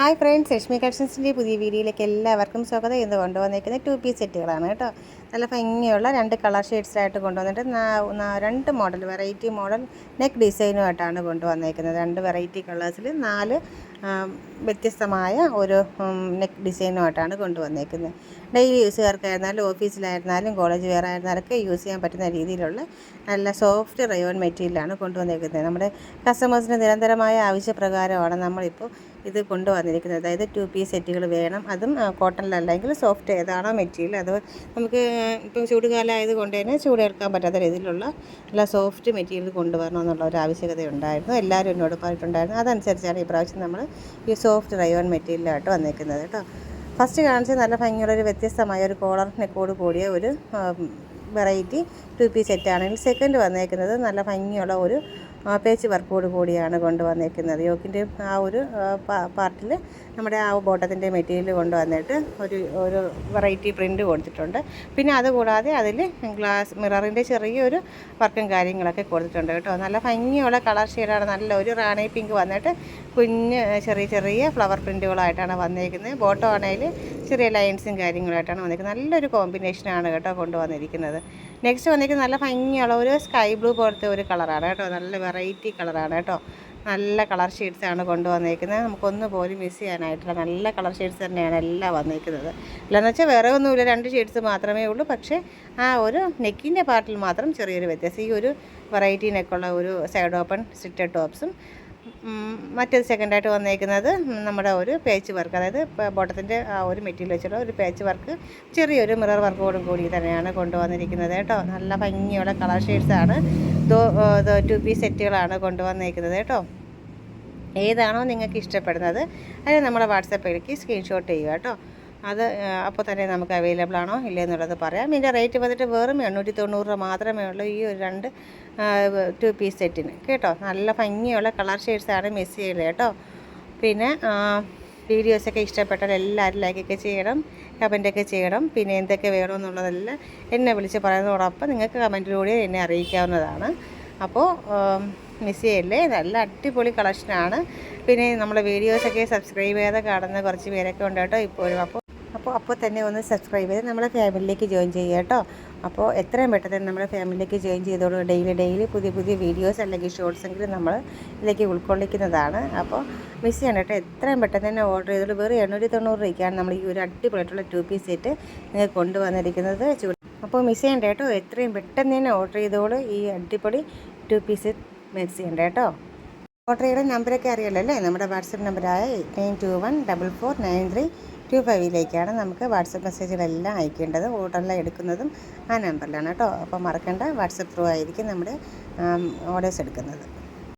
Hi friends, Lakshmi കളക്ഷൻസിൻ്റെ പുതിയ വീഡിയോയിലേക്ക് എല്ലാവർക്കും സ്വാഗതം. ഇന്ന് കൊണ്ടുവന്നിരിക്കുന്ന 2 പീസ് സെറ്റുകളാണ് കേട്ടോ. നല്ല ഭംഗിയുള്ള 2 കളർ ഷെയ്ഡ്സായിട്ട് കൊണ്ടുവന്നിട്ട് 2 മോഡൽ വെറൈറ്റി മോഡൽ നെക്ക് ഡിസൈനുമായിട്ടാണ് കൊണ്ടുവന്നിരിക്കുന്നത്. 2 വെറൈറ്റി കളേഴ്സിൽ 4 വ്യത്യസ്തമായ ഒരു നെക്ക് ഡിസൈനുമായിട്ടാണ് കൊണ്ടുവന്നിരിക്കുന്നത്. ഡെയിലി യൂസുകാർക്കായിരുന്നാലും ഓഫീസിലായിരുന്നാലും കോളേജ് വെയർ ആയിരുന്നാലൊക്കെ യൂസ് ചെയ്യാൻ പറ്റുന്ന രീതിയിലുള്ള നല്ല സോഫ്റ്റ് റയോൺ മെറ്റീരിയലാണ് കൊണ്ടുവന്നിരിക്കുന്നത്. നമ്മുടെ കസ്റ്റമേഴ്സിന് നിരന്തരമായ ആവശ്യപ്രകാരമാണ് നമ്മളിപ്പോൾ ഇത് കൊണ്ടുവന്നിരിക്കുന്നത്. അതായത് 2 പീസ് സെറ്റുകൾ വേണം, അതും കോട്ടണിലല്ലെങ്കിൽ സോഫ്റ്റ് ഏതാണോ മെറ്റീരിയൽ അത് നമുക്ക് ഇപ്പം ചൂടുകാലം ആയതുകൊണ്ട് തന്നെ ചൂടേൽക്കാൻ പറ്റാത്ത രീതിയിലുള്ള നല്ല സോഫ്റ്റ് മെറ്റീരിയൽ കൊണ്ടുവരണമെന്നുള്ള ഒരു ആവശ്യകത ഉണ്ടായിരുന്നു. എല്ലാവരും എന്നോട് പറഞ്ഞിട്ടുണ്ടായിരുന്നു. അതനുസരിച്ചാണ് ഈ പ്രാവശ്യം നമ്മൾ ഈ സോഫ്റ്റ് റയോൺ മെറ്റീരിയലായിട്ട് വന്നിരിക്കുന്നത് കേട്ടോ. ഫസ്റ്റ് കാണിച്ച് നല്ല ഭംഗിയുള്ളൊരു വ്യത്യസ്തമായ ഒരു കോളർ നെക്കോട് കൂടിയ ഒരു വെറൈറ്റി 2 പീസ് സെറ്റാണെങ്കിൽ സെക്കൻഡ് വന്നേക്കുന്നത് നല്ല ഭംഗിയുള്ള ഒരു പേച്ച് വർക്കോട് കൂടിയാണ് കൊണ്ടുവന്നേക്കുന്നത്. യോക്കിൻ്റെ ആ ഒരു പാർട്ടിൽ നമ്മുടെ ആ ബോട്ടത്തിൻ്റെ മെറ്റീരിയൽ കൊണ്ടുവന്നിട്ട് ഒരു വെറൈറ്റി പ്രിൻറ്റ് കൊടുത്തിട്ടുണ്ട്. പിന്നെ അതുകൂടാതെ അതിൽ ഗ്ലാസ് മിററിൻ്റെ ചെറിയൊരു വർക്കും കാര്യങ്ങളൊക്കെ കൊടുത്തിട്ടുണ്ട് കേട്ടോ. നല്ല ഭംഗിയുള്ള കളർ ഷെയ്ഡാണ്. നല്ല ഒരു റാണി പിങ്ക് വന്നിട്ട് കുഞ്ഞ് ചെറിയ ഫ്ലവർ പ്രിൻറ്റുകളായിട്ടാണ് വന്നിരിക്കുന്നത്. ബോട്ടം ആണെങ്കിൽ ചെറിയ ലൈൻസും കാര്യങ്ങളായിട്ടാണ് വന്നിരിക്കുന്നത്. നല്ലൊരു കോമ്പിനേഷനാണ് കേട്ടോ കൊണ്ടുവന്നിരിക്കുന്നത്. നെക്സ്റ്റ് വന്നിരിക്കുന്നത് നല്ല ഭംഗിയുള്ള ഒരു സ്കൈ ബ്ലൂ പോലത്തെ ഒരു കളറാണ് കേട്ടോ. നല്ല വെറൈറ്റി കളറാണ് കേട്ടോ. നല്ല കളർ ഷെയ്ഡ്സാണ് കൊണ്ടുവന്നിരിക്കുന്നത്. നമുക്കൊന്നും പോലും മിസ് ചെയ്യാനായിട്ടില്ല. നല്ല കളർ ഷെയ്ഡ്സ് തന്നെയാണ് എല്ലാം വന്നിരിക്കുന്നത്. അല്ലെന്ന് വെച്ചാൽ വേറെ ഒന്നുമില്ല, 2 ഷെയ്ഡ്സ് മാത്രമേ ഉള്ളൂ. പക്ഷേ ആ ഒരു നെക്കിൻ്റെ പാർട്ടിൽ മാത്രം ചെറിയൊരു വ്യത്യാസം. ഈ ഒരു വെറൈറ്റി നെക്കുള്ള ഒരു സൈഡ് ഓപ്പൺ സ്റ്റിറ്റഡ് ടോപ്സും മറ്റൊരു സെക്കൻഡായിട്ട് വന്നിരിക്കുന്നത് നമ്മുടെ ഒരു പേച്ച് വർക്ക്, അതായത് ബോട്ടത്തിൻ്റെ ആ ഒരു മെറ്റീരിയൽ വെച്ചുള്ള ഒരു പേച്ച് വർക്ക് ചെറിയൊരു മിറർ വർക്കോടും കൂടി തന്നെയാണ് കൊണ്ടുവന്നിരിക്കുന്നത് കേട്ടോ. നല്ല ഭംഗിയുള്ള കളർ ഷെയ്ഡ്സാണ് 2 പീസ് സെറ്റുകളാണ് കൊണ്ടുവന്നിരിക്കുന്നത് കേട്ടോ. ഏതാണോ നിങ്ങൾക്ക് ഇഷ്ടപ്പെടുന്നത് അത് നമ്മുടെ വാട്സാപ്പിലേക്ക് സ്ക്രീൻഷോട്ട് ചെയ്യുക കേട്ടോ. അത് അപ്പോൾ തന്നെ നമുക്ക് അവൈലബിൾ ആണോ ഇല്ലേ എന്നുള്ളത് പറയാം. ഇതിൻ്റെ റേറ്റ് വന്നിട്ട് വെറും 890 രൂപ മാത്രമേ ഉള്ളൂ ഈ ഒരു 2 പീസ് സെറ്റിന് കേട്ടോ. നല്ല ഭംഗിയുള്ള കളർ ഷെയ്ഡ്സാണ്, മിസ് ചെയ്യില്ല കേട്ടോ. പിന്നെ വീഡിയോസൊക്കെ ഇഷ്ടപ്പെട്ടാൽ എല്ലാവരും ലൈക്കൊക്കെ ചെയ്യണം, കമൻറ്റൊക്കെ ചെയ്യണം. പിന്നെ എന്തൊക്കെ വേണമെന്നുള്ളതെല്ലാം എന്നെ വിളിച്ച് പറയുന്നതോടൊപ്പം നിങ്ങൾക്ക് കമൻറ്റിലൂടെ എന്നെ അറിയിക്കാവുന്നതാണ്. അപ്പോൾ മിസ് ചെയ്യല്ലേ, നല്ല അടിപൊളി കളക്ഷനാണ്. പിന്നെ നമ്മളെ വീഡിയോസൊക്കെ സബ്സ്ക്രൈബ് ചെയ്ത് കാണുന്ന കുറച്ച് പേരൊക്കെ ഉണ്ട് കേട്ടോ ഇപ്പോഴും. അപ്പോൾ തന്നെ ഒന്ന് സബ്സ്ക്രൈബ് ചെയ്ത് നമ്മളെ ഫാമിലിയിലേക്ക് ജോയിൻ ചെയ്യുക കേട്ടോ. അപ്പോൾ എത്രയും പെട്ടെന്ന് നമ്മുടെ ഫാമിലിയിലേക്ക് ജോയിൻ ചെയ്തോളൂ. ഡെയിലി പുതിയ വീഡിയോസ് അല്ലെങ്കിൽ ഷോർട്സ് എങ്കിലും നമ്മൾ ഇതിലേക്ക് ഉൾക്കൊള്ളിക്കുന്നതാണ്. അപ്പോൾ മിസ് ചെയ്യണം കേട്ടോ. എത്രയും പെട്ടെന്ന് തന്നെ ഓർഡർ ചെയ്തോളൂ. വെറും 890 രൂപയ്ക്കാണ് നമ്മൾ ഈ ഒരു അടിപൊളിയായിട്ടുള്ള 2 പീസ് സെറ്റ് നിങ്ങൾക്ക് കൊണ്ടുവന്നിരിക്കുന്നത്. അപ്പോൾ മിസ് ചെയ്യണ്ട കേട്ടോ. എത്രയും പെട്ടെന്ന് തന്നെ ഓർഡർ ചെയ്തോളൂ. ഈ അടിപൊളി 2 പീസ് സെറ്റ് മിസ് ചെയ്യണ്ട കേട്ടോ. ഓർഡർ ചെയ്യുന്ന നമ്പറൊക്കെ അറിയാലോ അല്ലേ. നമ്മുടെ വാട്സപ്പ് നമ്പറായ 8921449325 നമുക്ക് വാട്സപ്പ് മെസ്സേജുകളെല്ലാം അയക്കേണ്ടത്. ഓർഡറെല്ലാം എടുക്കുന്നതും ആ നമ്പറിലാണ് കേട്ടോ. അപ്പോൾ മറക്കണ്ട, വാട്സപ്പ് ത്രൂ ആയിരിക്കും നമ്മുടെ ഓർഡേഴ്സ് എടുക്കുന്നത്.